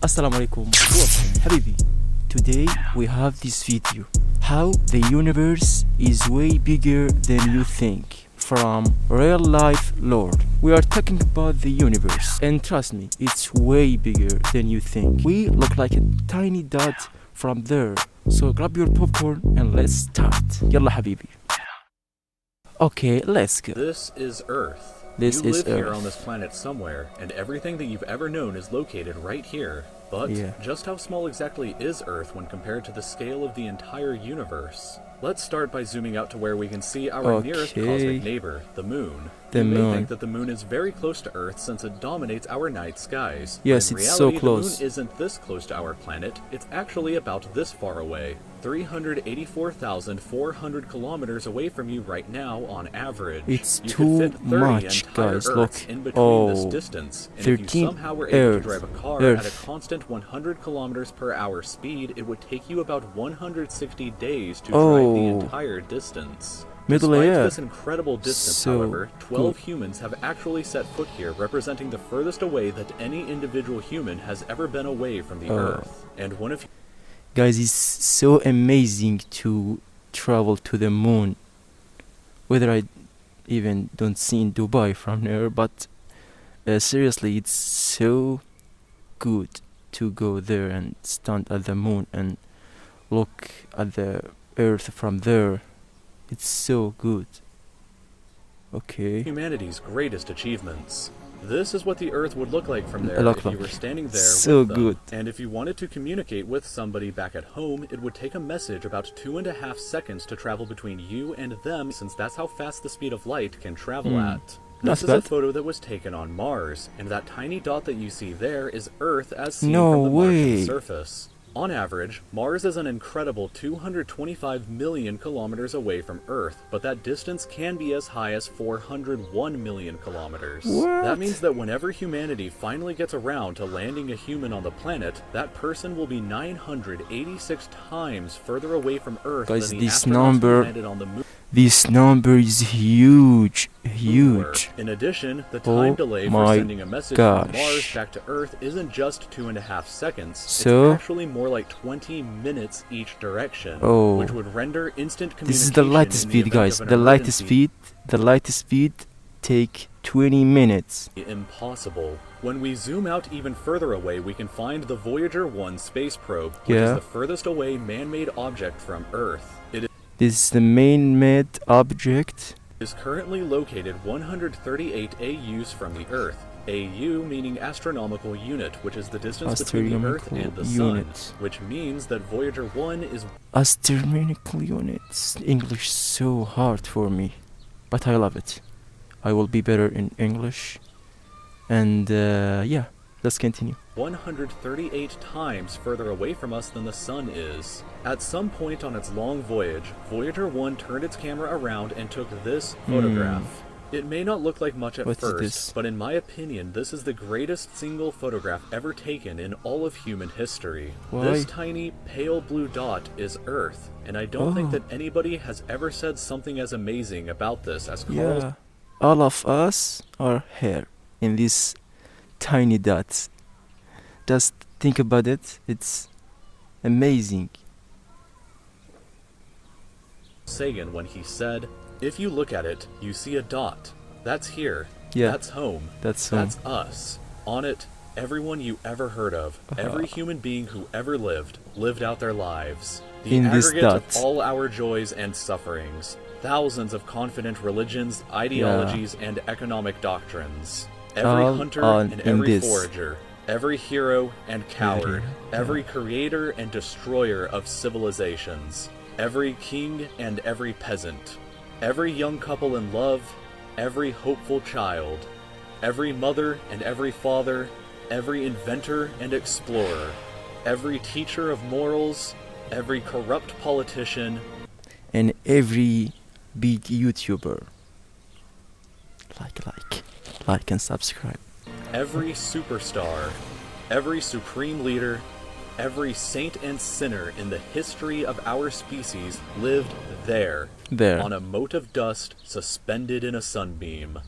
Assalamu alaikum. Welcome, Habibi. Today we have this video. How the universe is way bigger than you think. From real life lore. We are talking about the universe. And trust me, it's way bigger than you think. We look like a tiny dot from there. So grab your popcorn and let's start. Yalla Habibi. Okay, let's go. This is Earth. This you is live here Earth. on this planet somewhere, and everything that you've ever known is located right here. But just how small exactly is Earth when compared to the scale of the entire universe? Let's start by zooming out to where we can see our nearest cosmic neighbor, the Moon. You may think that the Moon is very close to Earth since it dominates our night skies. Yes, in it's reality, so close. The Moon isn't this close to our planet, it's actually about this far away. 384,400 kilometers away from you right now on average. It's you too could fit 30 much, entire guys. Earths Look. in between this distance. And if you 13 somehow were able to drive a car at a Earth. constant 100 kilometers per hour speed, it would take you about 160 days to drive the entire distance. Despite this incredible distance, however, 12 humans have actually set foot here, representing the furthest away that any individual human has ever been away from the Earth. And one of Guys, it's so amazing to travel to the moon. Whether I even don't see in Dubai from there, but seriously, it's so good to go there and stand at the moon and look at the Earth from there. It's so good. Okay. humanity's greatest achievements. This is what the Earth would look like from there if you were standing there So with them. good. And if you wanted to communicate with somebody back at home, it would take a message about 2.5 seconds to travel between you and them, since that's how fast the speed of light can travel at. This is a photo that was taken on Mars, and that tiny dot that you see there is Earth as seen from the Martian surface. On average, Mars is an incredible 225 million kilometers away from Earth, but that distance can be as high as 401 million kilometers. That means that whenever humanity finally gets around to landing a human on the planet, that person will be 986 times further away from Earth than the astronauts who landed on the Moon. This number is huge. In addition, the time delay for sending a message from Mars back to Earth isn't just 2.5 seconds, it's actually more like 20 minutes each direction, which would render instant communication. This is the lightest speed, guys. The lightest speed take 20 minutes. Impossible. When we zoom out even further away, we can find the Voyager 1 space probe, which is the furthest away man-made object from Earth. This is the man-made object. Is currently located 138 AUs from the Earth. AU meaning astronomical unit, which is the distance between the Earth and the Sun, which means that Voyager 1 is astronomical units. English so hard for me, but I love it. I will be better in English. And yeah, let's continue. 138 times further away from us than the Sun is. At some point on its long voyage, Voyager 1 turned its camera around and took this photograph. It may not look like much at first, but in my opinion, this is the greatest single photograph ever taken in all of human history. This tiny, pale blue dot is Earth, and I don't think that anybody has ever said something as amazing about this as Carl. All of us are here in these tiny dots. Just think about it, it's amazing. Sagan when he said, "If you look at it, you see a dot. That's here. That's home. That's us. On it, everyone you ever heard of, every human being who ever lived out their lives. The aggregate of all our joys and sufferings. Thousands of confident religions, ideologies, and economic doctrines. Every hunter and every forager. Every hero and coward, every creator and destroyer of civilizations, every king and every peasant, every young couple in love, every hopeful child, every mother and every father, every inventor and explorer, every teacher of morals, every corrupt politician, and every big YouTuber. Like and subscribe. Every superstar, every supreme leader, every saint and sinner in the history of our species lived there, on a mote of dust suspended in a sunbeam.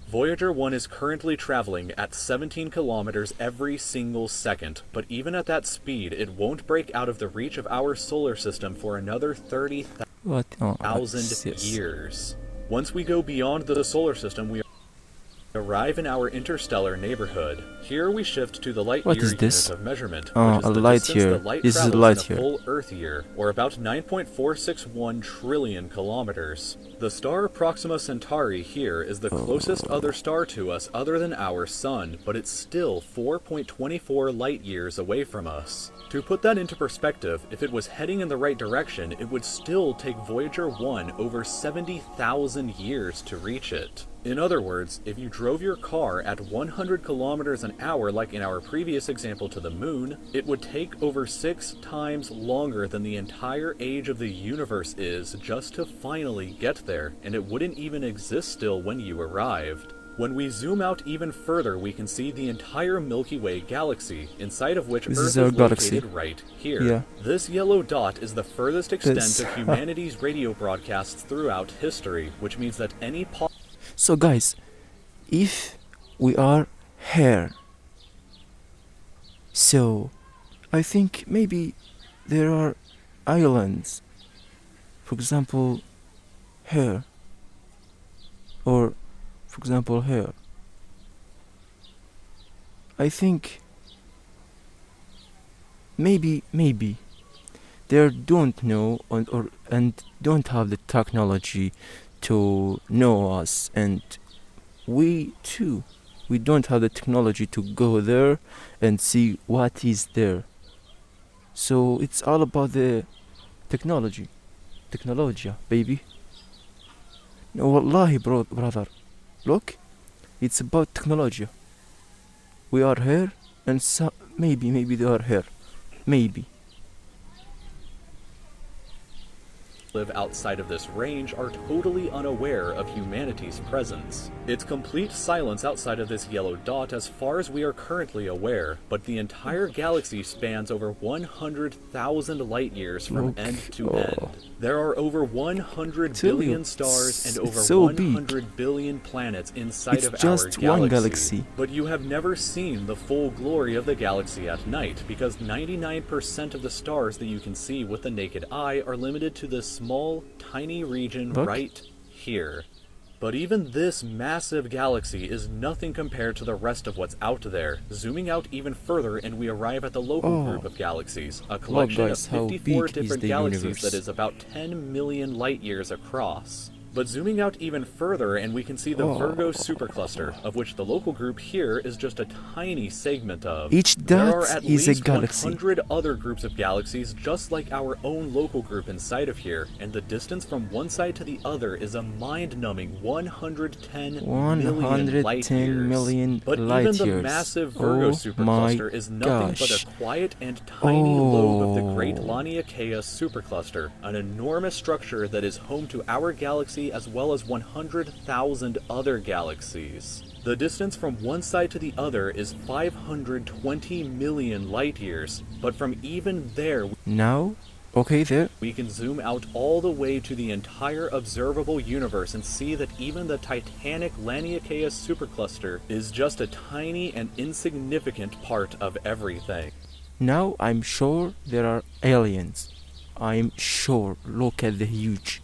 Voyager 1 is currently traveling at 17 kilometers every single second, but even at that speed, it won't break out of the reach of our solar system for another 30,000 years. Once we go beyond the solar system, we arrive in our interstellar neighborhood. Here we shift to the light year unit of measurement, which is the distance the light travels in a full Earth year, or about 9.461 trillion kilometers. The star Proxima Centauri here is the closest other star to us other than our Sun, but it's still 4.24 light years away from us. To put that into perspective, if it was heading in the right direction, it would still take Voyager 1 over 70,000 years to reach it. In other words, if you drove your car at 100 kilometers an hour like in our previous example to the moon, it would take over 6 times longer than the entire age of the universe is just to finally get there, and it wouldn't even exist still when you arrived. When we zoom out even further, we can see the entire Milky Way galaxy, inside of which Earth is located right here. Yeah. This yellow dot is the furthest extent of humanity's radio broadcasts throughout history, which means that any So guys, if we are here, so I think maybe there are islands, for example, here, or for example here. I think maybe they don't know and don't have the technology to know us, and we too, we don't have the technology to go there and see what is there. So it's all about the technology, baby. No, wallahi, brother, look, it's about technology. We are here, and so maybe they are here, maybe. Live outside of this range are totally unaware of humanity's presence. It's complete silence outside of this yellow dot as far as we are currently aware, but the entire galaxy spans over 100,000 light years from end to end. There are over 100 billion stars and over 100 billion planets inside of our galaxy. But you have never seen the full glory of the galaxy at night, because 99% of the stars that you can see with the naked eye are limited to this small, tiny region right here. But even this massive galaxy is nothing compared to the rest of what's out there. Zooming out even further, and we arrive at the local group of galaxies, a collection of 54 different galaxies that is about 10 million light years across. But zooming out even further, and we can see the Virgo supercluster, of which the local group here is just a tiny segment of. Each dot is a galaxy. 100 other groups of galaxies just like our own local group inside of here, and the distance from one side to the other is a mind-numbing 110 million light years. But even the massive Virgo supercluster is nothing but a quiet and tiny lobe of the Great Laniakea supercluster, an enormous structure that is home to our galaxy as well as 100,000 other galaxies. The distance from one side to the other is 520 million light years, but from even there, we can zoom out all the way to the entire observable universe and see that even the titanic Laniakea supercluster is just a tiny and insignificant part of everything. Now I'm sure there are aliens. I'm sure. Look at the huge.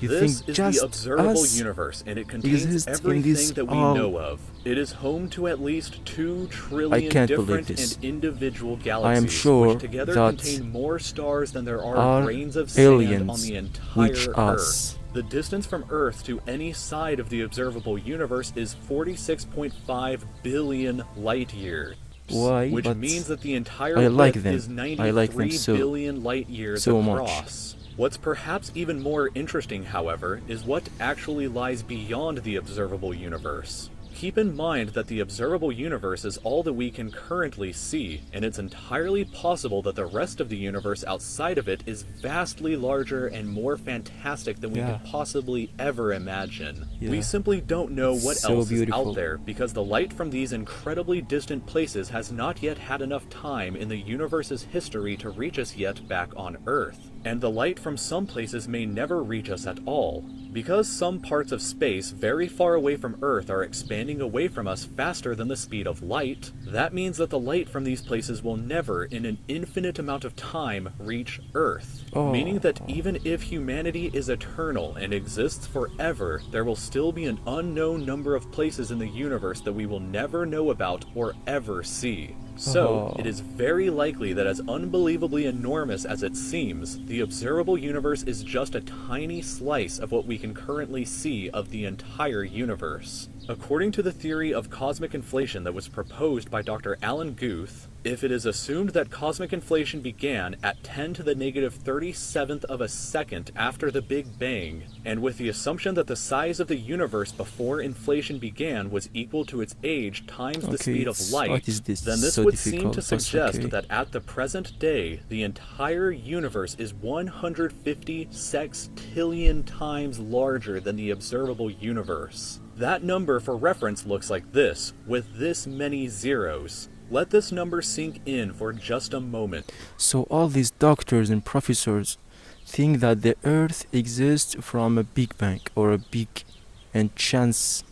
This is the observable universe, and it contains everything that we know of. It is home to at least 2 trillion different and individual galaxies, which together contain more stars than there are grains of sand on the entire Earth. The distance from Earth to any side of the observable universe is 46.5 billion light years. Which means that the entire width is 93 billion light years across. What's perhaps even more interesting, however, is what actually lies beyond the observable universe. Keep in mind that the observable universe is all that we can currently see, and it's entirely possible that the rest of the universe outside of it is vastly larger and more fantastic than we could possibly ever imagine. We simply don't know what else is out there, because the light from these incredibly distant places has not yet had enough time in the universe's history to reach us yet back on Earth. and the light from some places may never reach us at all. Because some parts of space very far away from Earth are expanding away from us faster than the speed of light, that means that the light from these places will never, in an infinite amount of time, reach Earth. Meaning that even if humanity is eternal and exists forever, there will still be an unknown number of places in the universe that we will never know about or ever see. So, it is very likely that as unbelievably enormous as it seems, the observable universe is just a tiny slice of what we can currently see of the entire universe. According to the theory of cosmic inflation that was proposed by Dr. Alan Guth, if it is assumed that cosmic inflation began at 10 to the negative 37th of a second after the Big Bang, and with the assumption that the size of the universe before inflation began was equal to its age times the speed of light, then this would seem to suggest that at the present day, the entire universe is 150 sextillion times larger than the observable universe. That number for reference looks like this, with this many zeros. Let this number sink in for just a moment. So all these doctors and professors think that the Earth exists from a Big Bang or a big and chance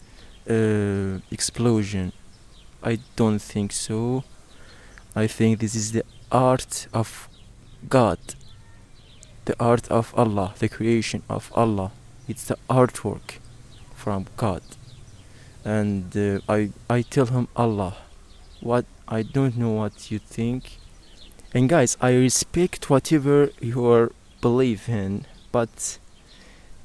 explosion. I don't think so. I think this is the art of God, the art of Allah, the creation of Allah. It's the artwork from God. And I tell him, Allah, what I don't know what you think. And guys, I respect whatever you believe in, but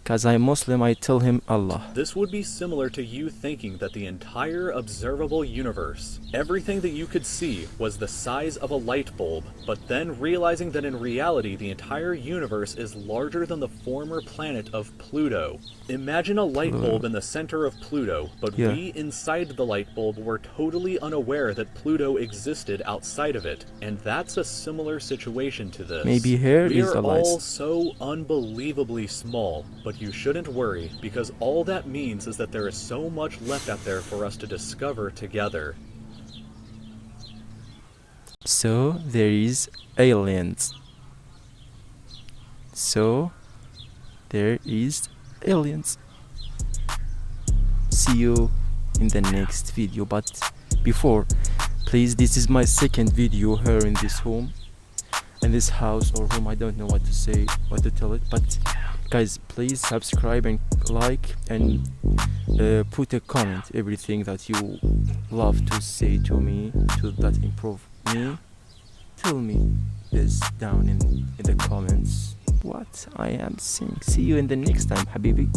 because I'm Muslim, I tell him Allah. This would be similar to you thinking that the entire observable universe, everything that you could see, was the size of a light bulb, but then realizing that in reality the entire universe is larger than the former planet of Pluto. Imagine a light bulb in the center of Pluto, but we inside the light bulb were totally unaware that Pluto existed outside of it, and that's a similar situation to this. Maybe here we is are a all so unbelievably small, but you shouldn't worry, because all that means is that there is so much left out there for us to discover together. So there is aliens. So there is aliens. See you in the next video. But before, please, this is my second video here in this home, in this house or home. I don't know what to say, what to tell it, but guys, please subscribe and like and put a comment, everything that you love to say to me, that improve me. Tell me this down in the comments what I am saying. See you in the next time, Habibi.